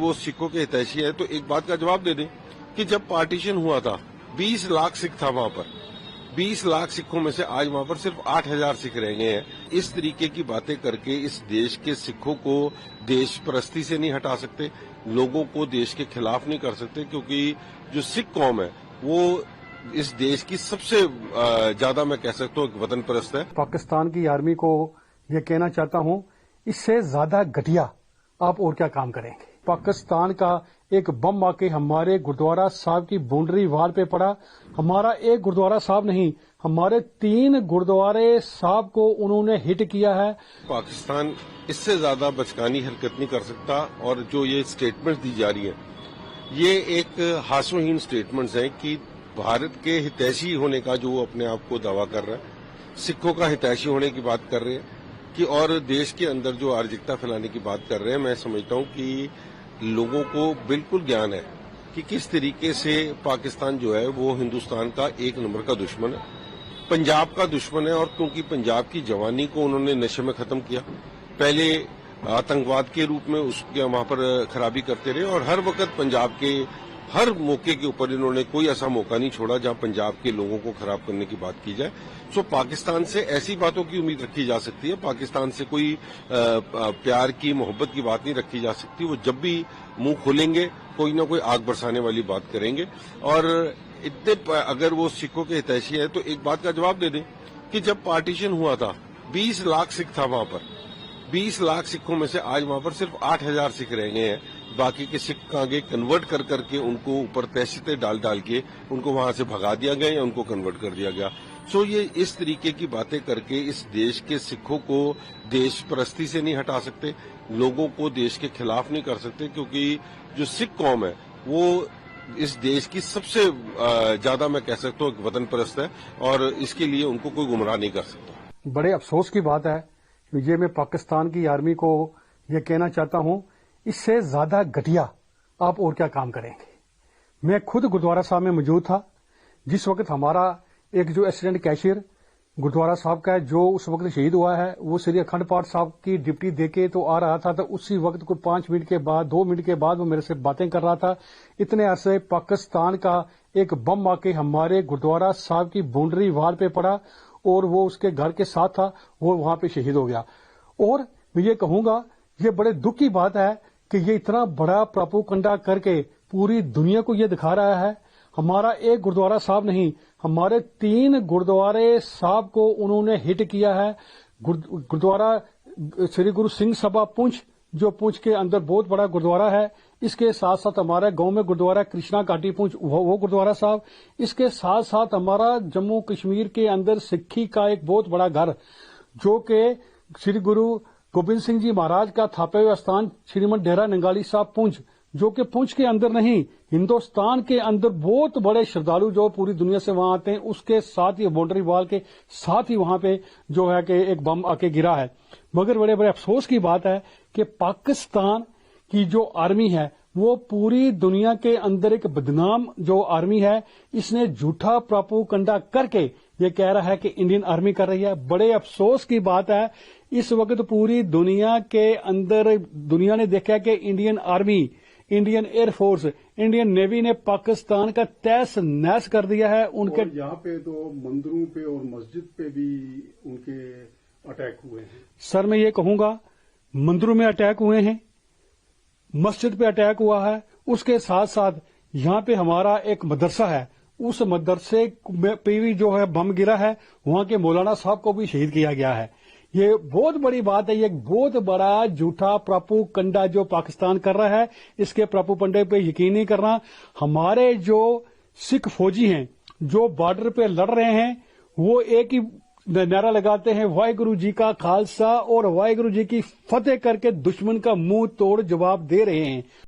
وہ سکھوں کے ہتیشی ہے تو ایک بات کا جواب دے دیں کہ جب پارٹیشن ہوا تھا 20 لاکھ سکھ تھا وہاں پر، 20 لاکھ سکھوں میں سے آج وہاں پر صرف 8,000 سکھ رہ گئے ہیں۔ اس طریقے کی باتیں کر کے اس دیش کے سکھوں کو دیش پرستی سے نہیں ہٹا سکتے، لوگوں کو دیش کے خلاف نہیں کر سکتے، کیونکہ جو سکھ قوم ہے وہ اس دیش کی سب سے زیادہ میں کہہ سکتا ہوں ایک وطن پرست ہے۔ پاکستان کی آرمی کو یہ کہنا چاہتا ہوں، اس سے زیادہ گھٹیا آپ اور کیا کام کریں گے؟ پاکستان کا ایک بم آ کے ہمارے گردوارا صاحب کی باؤنڈری وال پہ پڑا، ہمارا ایک گردوارا صاحب نہیں، ہمارے 3 گردوارے صاحب کو انہوں نے ہٹ کیا ہے۔ پاکستان اس سے زیادہ بچکانی حرکت نہیں کر سکتا، اور جو یہ سٹیٹمنٹ دی جا رہی ہیں یہ ایک ہاسوہین سٹیٹمنٹس ہیں کہ بھارت کے ہتیشی ہونے کا جو وہ اپنے آپ کو دعویٰ کر رہا ہے، سکھوں کا ہتیشی ہونے کی بات کر رہے ہیں کہ اور دیش کے اندر جو ارجکتا پھیلانے کی بات کر رہے ہیں۔ میں سمجھتا ہوں کہ لوگوں کو بالکل گیان ہے کہ کس طریقے سے پاکستان جو ہے وہ ہندوستان کا 1 نمبر کا دشمن ہے، پنجاب کا دشمن ہے، اور کیونکہ پنجاب کی جوانی کو انہوں نے نشے میں ختم کیا، پہلے آتنکواد کے روپ میں اس کے وہاں پر خرابی کرتے رہے، اور ہر وقت پنجاب کے ہر موقع کے اوپر انہوں نے کوئی ایسا موقع نہیں چھوڑا جہاں پنجاب کے لوگوں کو خراب کرنے کی بات کی جائے۔ سو پاکستان سے ایسی باتوں کی امید رکھی جا سکتی ہے، پاکستان سے کوئی پیار کی محبت کی بات نہیں رکھی جا سکتی۔ وہ جب بھی منہ کھولیں گے کوئی نہ کوئی آگ برسانے والی بات کریں گے، اور اگر وہ سکھوں کے ہتیشی ہے تو ایک بات کا جواب دے دیں کہ جب پارٹیشن ہوا تھا 20 لاکھ سکھ تھا وہاں پر، 20 لاکھ سکھوں میں سے آج وہاں پر صرف 8,000 سکھ رہ گئے ہیں، باقی کے سکھ آگے کنورٹ کر کے ان کو اوپر تہشتیں ڈال کے ان کو وہاں سے بھگا دیا گیا یا ان کو کنورٹ کر دیا گیا۔ سو یہ اس طریقے کی باتیں کر کے اس دیش کے سکھوں کو دیش پرستی سے نہیں ہٹا سکتے، لوگوں کو دیش کے خلاف نہیں کر سکتے، کیونکہ جو سکھ قوم ہے وہ اس دیش کی سب سے زیادہ میں کہہ سکتا ہوں ایک وطن پرست ہے، اور اس کے لیے ان کو کوئی گمراہ نہیں کر سکتا۔ بڑے افسوس کی بات ہے، یہ میں پاکستان کی آرمی کو یہ کہنا چاہتا ہوں، اس سے زیادہ گھٹیا آپ اور کیا کام کریں گے؟ میں خود گردوارا صاحب میں موجود تھا جس وقت ہمارا ایک جو ایکسیڈنٹ کیشیئر گردوارا صاحب کا ہے جو اس وقت شہید ہوا ہے، وہ سری اکھنڈ پاٹ صاحب کی ڈپٹی دے کے تو آ رہا تھا، تو اسی وقت کو 5 منٹ کے بعد 2 منٹ کے بعد وہ میرے سے باتیں کر رہا تھا۔ اتنے عرصے پاکستان کا ایک بم آ کے ہمارے گردوارا صاحب کی باؤنڈری وال پہ پڑا، اور وہ اس کے گھر کے ساتھ تھا، وہ وہاں پہ شہید ہو گیا۔ اور میں یہ کہوں گا یہ بڑے دکھ کی بات ہے کہ یہ اتنا بڑا پراپوگنڈا کر کے پوری دنیا کو یہ دکھا رہا ہے۔ ہمارا ایک گردوارا صاحب نہیں، ہمارے 3 گردوارے صاحب کو انہوں نے ہٹ کیا ہے۔ گردوارا سری گرو سنگھ سبھا پونچھ، جو پونچھ کے اندر بہت بڑا گردوارا ہے، اس کے ساتھ ساتھ ہمارے گاؤں میں گردوارا کرشنا گھاٹی پونچھ، وہ گردوارا صاحب، اس کے ساتھ ساتھ ہمارا جموں کشمیر کے اندر سکھی کا ایک بہت بڑا گھر جو کہ سری گرو گوبند سنگھ جی مہاراج کا تھاپے ہوئے استان شریمد ڈیرا ننگالی صاحب پونچھ، جو کہ پونچھ کے اندر نہیں ہندوستان کے اندر بہت بڑے شردالو جو پوری دنیا سے وہاں آتے ہیں، اس کے ساتھ ہی باؤنڈری وال کے ساتھ ہی وہاں پہ جو ہے کہ ایک بم آ کے گرا ہے۔ مگر بڑے بڑے افسوس کی بات ہے کہ پاکستان کی جو آرمی ہے وہ پوری دنیا کے اندر ایک بدنام جو آرمی ہے، اس نے جھوٹا پراپوگنڈا کر کے یہ کہہ رہا ہے کہ انڈین آرمی کر رہی ہے۔ بڑے افسوس کی بات ہے اس وقت پوری دنیا کے اندر دنیا نے دیکھا کہ Indian army, Indian air force, Indian navy نے پاکستان کا تہس نہس کر دیا ہے۔ ان کے یہاں پہ تو مندروں پہ اور مسجد پہ بھی ان کے اٹیک ہوئے ہیں۔ سر میں یہ کہوں گا مندروں میں اٹیک ہوئے ہیں، مسجد پہ اٹیک ہوا ہے، اس کے ساتھ ساتھ یہاں پہ ہمارا ایک مدرسہ ہے، اس مدرسے پہ بھی جو ہے بم گرا ہے، وہاں کے مولانا صاحب کو بھی شہید کیا گیا ہے۔ یہ بہت بڑی بات ہے، یہ ایک بہت بڑا جھوٹا پراپوگنڈا جو پاکستان کر رہا ہے، اس کے پراپوگنڈے پہ یقین نہیں کرنا۔ ہمارے جو سکھ فوجی ہیں جو بارڈر پہ لڑ رہے ہیں وہ ایک ہی نعرہ لگاتے ہیں، واحد گرو جی کا خالصہ اور واحد گرو جی کی فتح کر کے دشمن کا منہ توڑ جواب دے رہے ہیں۔